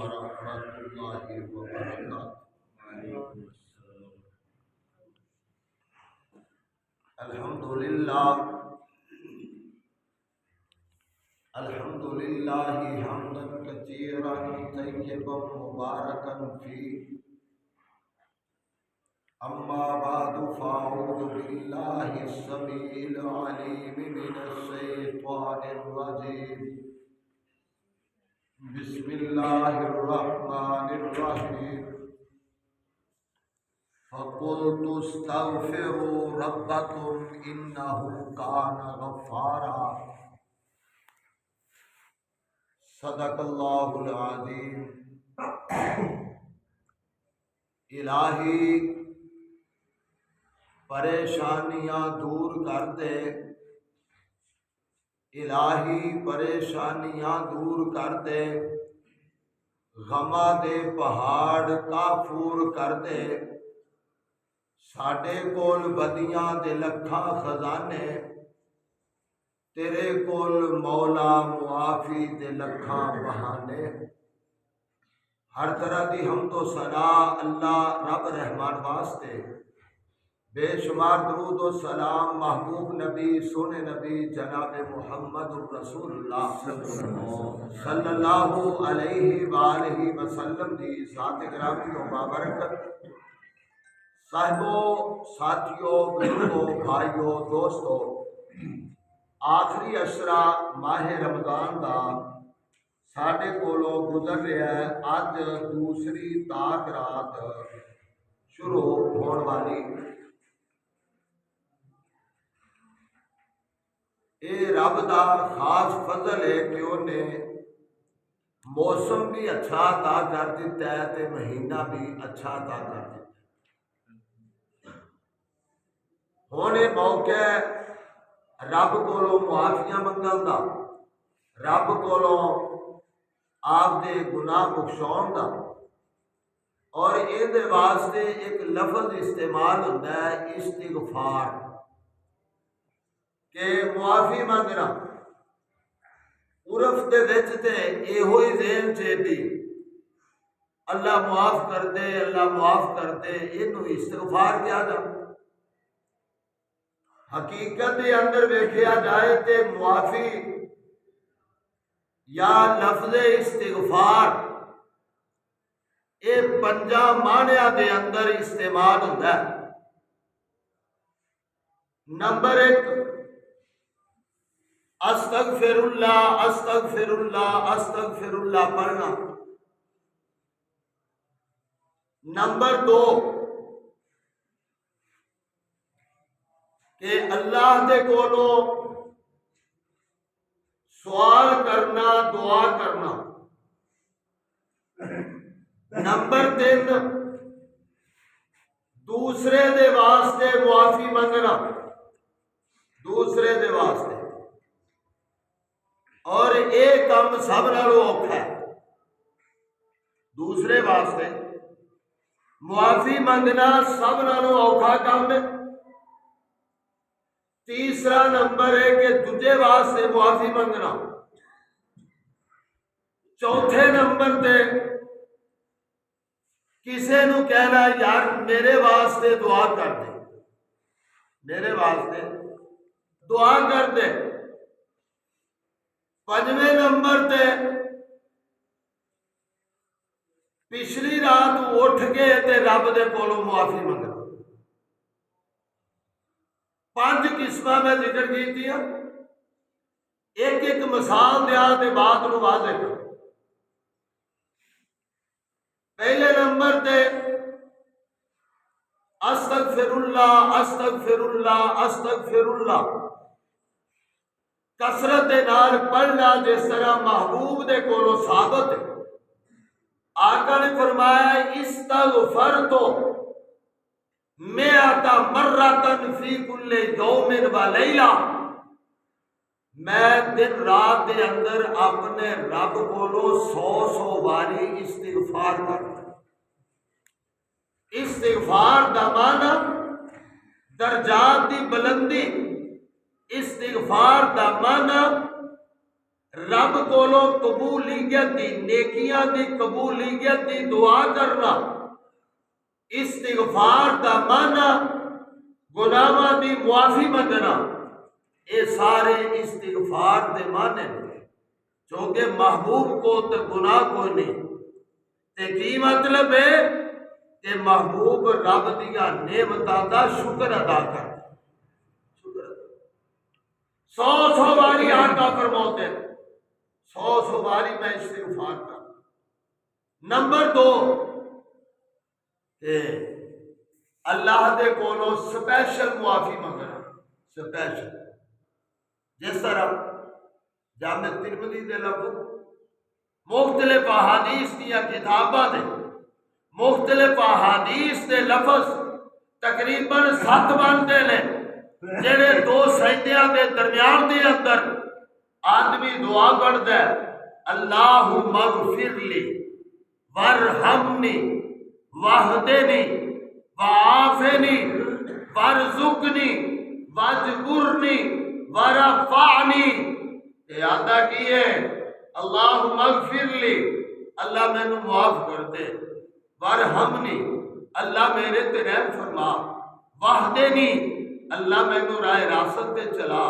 ورحمۃ اللہ وبرکاتہ۔ الحمدللہ حمدا کثیرا طیبا مبارکا فیہ، اما بعد فاعوذ باللہ السمیع العلیم من الشیطان الرجیم، بسم اللہ الرحمن الرحیم۔ فقلت استغفروا ربکم انہ کان غفارا، صدق اللہ العظیم۔ الہی پریشانیاں دور کر دے، الہی پریشانیاں دور کر دے، غماں دے پہاڑ کافور کر دے، ساڈے کول بدیاں دے لکھاں خزانے، تیرے کول مولا معافی دے لکھاں بہانے۔ ہر طرح دی حمد و ثنا اللہ رب رحمان واسطے، بے شمار درود و سلام محبوب نبی سونے نبی جناب محمد الرسول اللہ صلی اللہ علیہ وآلہ وسلم دی ذات گرامی و بابرکت۔ صاحبوں، ساتھیوں، بزرگوں، بھائیوں، دوستوں، آخری عشرہ ماہ رمضان دا ساڈے کولوں گزر رہا ہے۔ اج دوسری تاک رات شروع ہون والی۔ اے رب دا خاص فضل ہے کہ انہیں موسم بھی اچھا عطا کر دیتا ہے تے مہینہ بھی اچھا عطا کر دیتا ہے۔ ہونے موقع ہے رب کولوں معافیاں منگن دا، رب کولوں آپ دے گناہ بخشاؤن دا، اور اے دے واسطے ایک لفظ استعمال ہوتا ہے استغفار، کہ معافی مانگنا۔ عرف دے وچ تے ایہو ہی ذہن چے بھی اللہ معاف کر دے، اللہ معاف کر دے، اینوں استغفار کیا جا۔ حقیقت دے اندر ویکھیا جائے تے معافی یا لفظ استغفار اے پنجا معنیاں دے اندر استعمال ہوتا ہے۔ نمبر ایک، استغفر اللہ، استغفر اللہ، استغفر اللہ پڑھنا۔ نمبر دو، کہ اللہ دے کولو سوال کرنا، دعا کرنا۔ نمبر تین، دوسرے دے واسطے معافی منگنا، دوسرے دے واسطے۔ اور ایک کام سب نالوں اوکھا ہے، دوسرے واسطے معافی منگنا سب نالوں اوکھا کام ہے۔ تیسرا نمبر ہے کہ دوجے واسطے معافی منگنا۔ چوتھے نمبر تے کسے نو کہنا یار میرے واسطے دعا کر دے، میرے واسطے دعا کر دے۔ پنجویں نمبر تے پچھلی رات اٹھ کے تے رب دے کولوں معافی منگنا۔ 5 قسماں میں ذکر کی تھی، ایک ایک مثال دیا تے بات نو واضح کر۔ پہلے نمبر تے استغفر اللہ، استغفر اللہ، استغفر اللہ کثرت دے نال پڑھنا، جس طرح محبوب دے کولوں ثابت ہے۔ آقا نے فرمایا استغفرت مئۃ مرۃ فی کل یوم و لیلہ، میں دن رات دے اندر اپنے رب کولوں 100 باری استغفار کرتا۔ استغفار دا معنی درجات دی بلندی، استغفار دا معنی رب کولو قبولیت دی نیکیاں دی قبولیت دی دعا کرنا، استغفار دا معنی گناہاں دی معافی منگنا، اے سارے استغفار دے معنی نے، چونکہ محبوب کو تے گناہ کوئی نہیں۔ تے کی مطلب ہے کہ محبوب رب دیا نعمتاں دا شکر ادا کر، سو باری آقا فرماتے ہیں، سو باری میں استغفار کر۔ نمبر 2 کہ اللہ دے کولو سپیشل معافی منگنا، سپیشل، جس طرح جامع ترمذی دے لفظ مختلف احادیث دیا کتاباں دے مختلف احادیث دے لفظ تقریباً 7 بنتے نے، جڑے 2 سجدیاں دے درمیان دے اندر آدمی دعا پڑھتا ہے، اللہم اغفر لی وارحمنی واہدنی وعافنی وارزقنی واجبرنی ورفعنی۔ یہ آدھا کیے اللہم اغفر لی، اللہ میں نو معاف کر دے، وارحمنی، اللہ میرے تے رحم فرما، واہدنی، اللہ میں نو راہ راست تے چلا،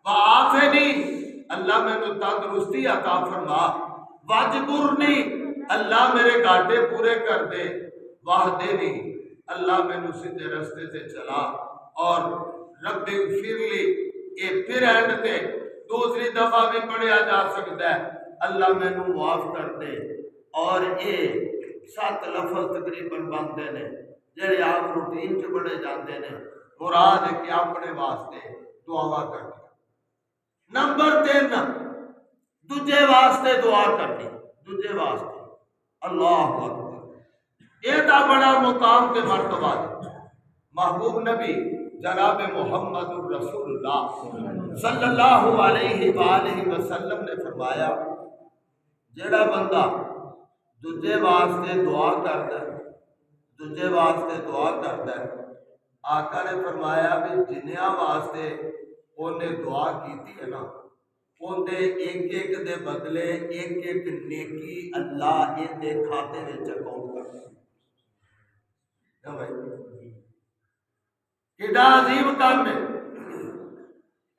وعافنی، اللہ میں نو تندرستی عطا فرما، واجبرنی، اللہ میرے گاٹے پورے کر دے، واہدنی، اللہ میں نو سیدھے رستے سے چلا۔ اور رب اغفر لی، یہ پھر اینڈ تے دوسری دفعہ بھی پڑھیا جا سکتا ہے، اللہ میں نو معاف کر دے۔ اور یہ 7 لفظ تقریباً بنتے ہیں جڑے آپ روٹین چ پڑھے جاتے ہیں، مراد ہے کہ اپنے واسطے دعا کرنی۔ نمبر 3 دوجے واسطے دعا کرنی، دوجے واسطے، اللہ اکبر، یہ تا بڑا مقام تے مرتبہ ہے۔ محبوب نبی جناب محمد رسول اللہ صلی اللہ علیہ وآلہ وسلم نے فرمایا، جڑا بندہ دوجے واسطے دعا کرتا ہے، دوجے واسطے دعا کرتا ہے، آقا نے فرمایا بھی جنیاں واسطے انہیں دعا کیتی ہے نا، اندے ایک ایک دے بدلے ایک ایک نیکی اللہ ان دے کھاتے میں اکاؤنٹ کرتا ہے۔ کیڈا عظیم کام ہے،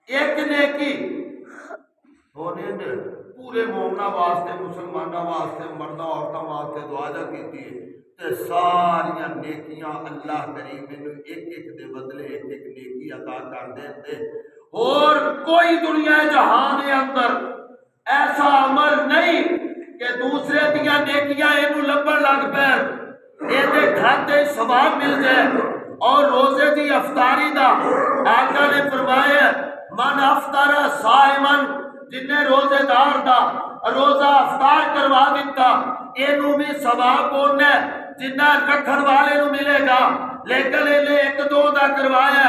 ایک نیکی ہونے نے پورے مومنہ واسطے، مسلمانہ واسطے، مردہ عورتوں واسطے دعا جا کیتی ہے، تے ساریاں نیکیاں اللہ کریم انہوں ایک ایک دے بدلے ایک ایک نیکی عطا کر دے۔ اور کوئی دنیا جہان کے اندر ایسا عمل نہیں کہ دوسرے دیا نیکیاں انہوں لبن لگ پین، یہ کھاتے ثواب مل جائے۔ اور روزے دی افطاری دا آقا نے فرمایا، من افطر صائمن، جن نے روزے دار دا روزہ افطار کروا دیتا، اینو بھی ثواب ہونا ہے جنہ رکھن والے نو ملے گا، لیکن انہیں 1-2 دا کروایا،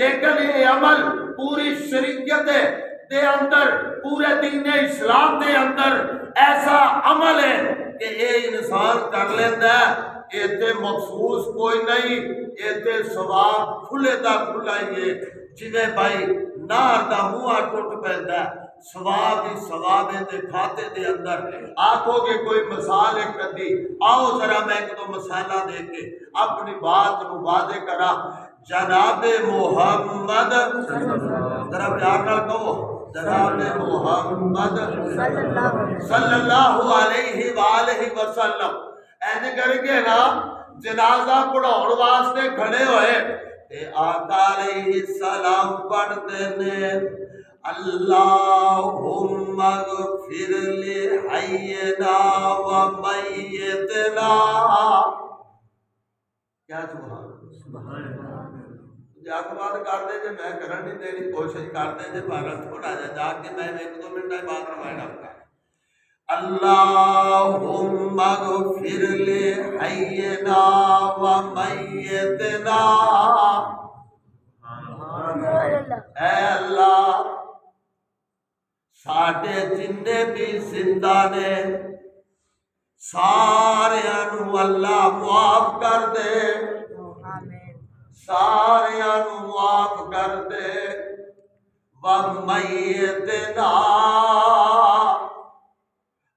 لیکن یہ عمل پوری شریعت دے اندر، پورے دین اسلام دے اندر ایسا عمل ہے کہ یہ انسان کر لیتا ہے، ایتے مخصوص کوئی نہیں، ایتے ثواب کھلے دا کھلائیے، جویں بھائی نار دا ہوا ٹوٹ پیندا ہے، ثواب ہی ثواب دے کھاتے دے اندر۔ آکھو گے کوئی مثال ایک کدی، آؤ ذرا میں ایک دو مثالہ دے کے اپنی بات نو واضح کرا۔ جناب محمد، ذرا پیار نال کہو، جناب محمد صلی اللہ علیہ وآلہ وسلم ایسے کر کے نا جنازہ پڑھاؤن واسطے کھڑے ہوئے، تے آقا علیہ السلام پڑھتے نے، اللہم اغفر لحینا و میتنا۔ کیا سبحان جاکبات کر دے جے میں کرن نہیں دینی، کوشش کر دے جے بھارت تھوڑا جا کے میں 1-2 منٹ بعد روائنا ہوگا۔ اللہم اغفر لحینا و میتنا، اے اللہ ساڑھے جننے بھی زندہ نے ساریاں نو اللہ معاف کر دے، ساریاں نو معاف کر دے، و میتنا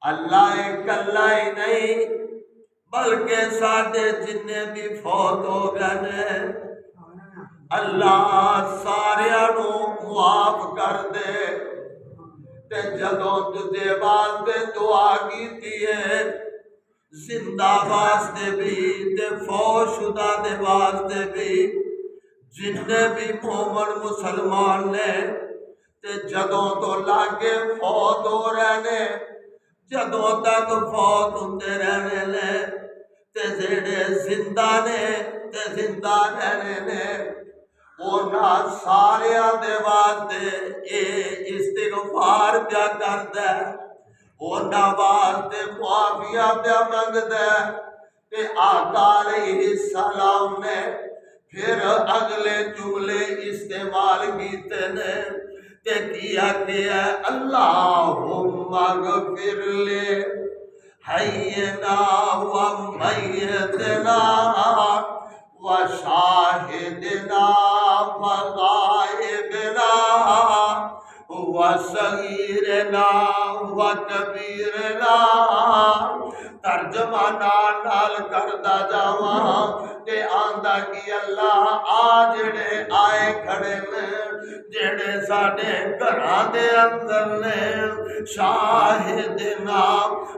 اللہ اکلا ہی نہیں بلکہ ساڈے جنے بھی فوت ہو گئے اللہ سارے نو معاف کر دے تے جدوں تجھے واسطے دعا کیتی ہے زندہ واسطے بھی تے فوت شدہ دے واسطے بھی جنے بھی مومن مسلمان نے تے جدوں تو لاگے فوت ہو رہنے جدوں تک فوت ہوندے رہنے نے تے جڑے زندہ نے تے زندہ رہنے نے اونا ساریاں دے واسطے اے استغفار پیا کردا ہے اونا واسطے معافیاں پیا منگدا ہے تے آقا علیہ السلام نے پھر اگلے جملے استعمال کیتے نے تے کیا کہ اللہم اغفر لے حینا و میتنا و شاہدنا و غائبنا و صغیرنا و کبیرنا ترجمہ نال کردہ جاواں تے آندا کی اللہ آ جڑے آئے کھڑے نے جڑے ساڈے گھراں دے اندر نے شاہدنا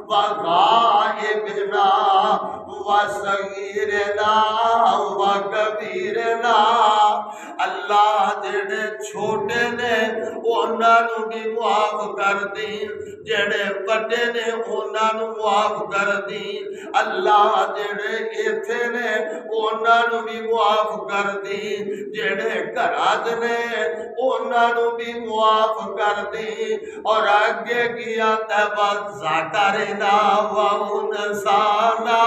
و غائبنا و صغیرنا و کبیرنا اللہ جڑے چھوٹے نے انہاں نو بھی معاف کر دی جڑے بڑے نے انہاں نو معاف کر دی اللہ جڑے ایتھے نے انہاں نو بھی معاف کر دی جڑے گھراں نے انہاں نو بھی معاف کر دی اور آگے کیا تبا ذکرنا و انسانا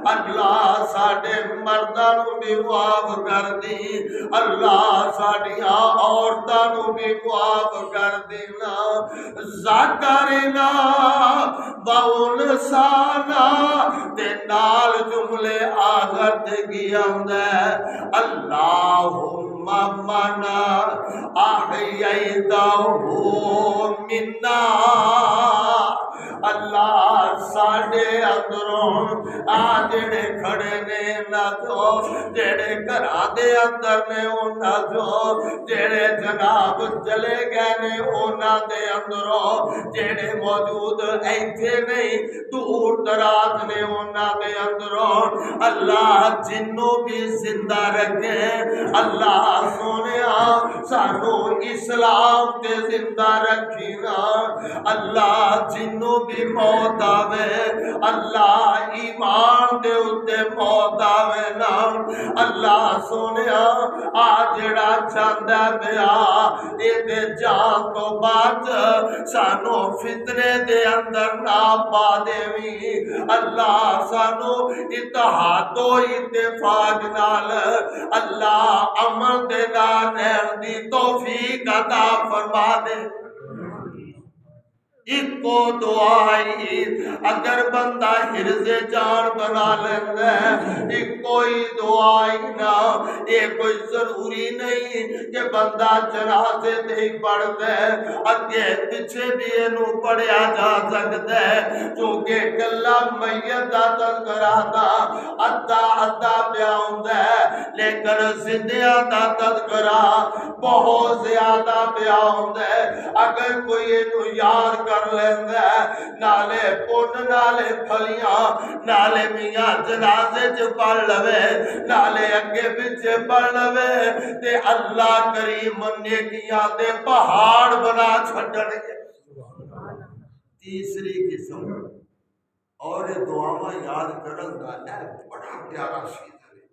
اللہ ساڈے مرداں نو بھی معاف کر دی اللہ ساڈیاں عورتاں نو بھی معاف کر دینا ذکرنا و انسانا تے نال جملے آخر تے گیا اللہم من احییتہ منا اللہ ساڈے اندروں جڑے کھڑے نے نہ جو جڑے گھراں دے اندر نے انہاں جو جڑے جناب چلے گئے نے انہاں دے اندروں جڑے موجود ایتھے نہیں دور دراز نے انہاں دے اندروں اللہ جنوں بھی زندہ رکھے اللہ سونیا سانو اسلام تے زندہ رکھینا اللہ جنوں بھی موت آوے اللہ ایمان دے اتے موت آوے نا اللہ سونیا جڑا چاہندا پیا اے دے جان تو بعد سانو فتنے دے اندر نہ پا دیوی اللہ سانو اتحاد و اتفاق نال اللہ امن دے نال رہن دی توفیق عطا فرما دے ایکو دعائی اگر بندہ حرز جان بنا لیندے ایکو ہی دعائی نا یہ کوئی ضروری نہیں کہ بندہ جنازے نہیں پڑھ دے اگے پیچھے بھی انو پڑھیا جا سکتے چونکہ کلا میت دا تذکرہ دا ادھا پیا ہوندا ہے لیکن زندیاں دا تذکرہ بہت زیادہ پیا ہوندا ہے اگر کوئی انو یاد کر لیندہ نالے پن نالے پھلیاں نالے میاں جنازے چ پڑھ لوے نالے اگے پیچھے پڑھ لوے تے اللہ کریم نیکیاں دے پہاڑ بنا چھڈن گے تیسری قسم اور دعاواں یاد کرن دا اے بڑا پیارا شیطان ہے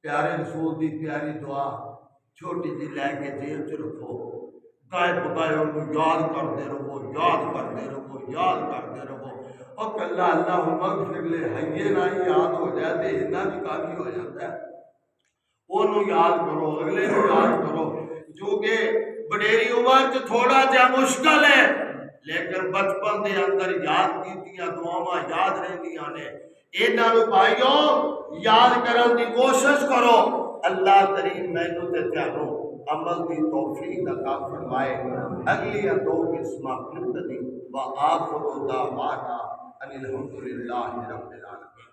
پیارے رسول دی پیاری دعا چھوٹی جی لے کے جیب چ رکھو گائے بگائے انہوں یاد کرتے رہو یاد کرتے رہو یاد کرتے رہو اور کلا اللہ مغفر لے حیے نہ ہی یاد ہو جاتے اتنا بھی کافی ہو جاتا ہے انہوں یاد کرو اگلے کو یاد کرو جو کہ بڑیری عمر چ تھوڑا جا مشکل ہے لیکن بچپن دے اندر یاد کیتیاں دعاواں یاد رہندیاں نے انہاں نو بھائیو یاد کرن دی کوشش کرو اللہ کریم مینوں تے تانوں عمل دی توفیق عطا فرمائے اگلی دو قسمہ پھر دی وآخر دعوانا ان الحمدللہ رب العالمین۔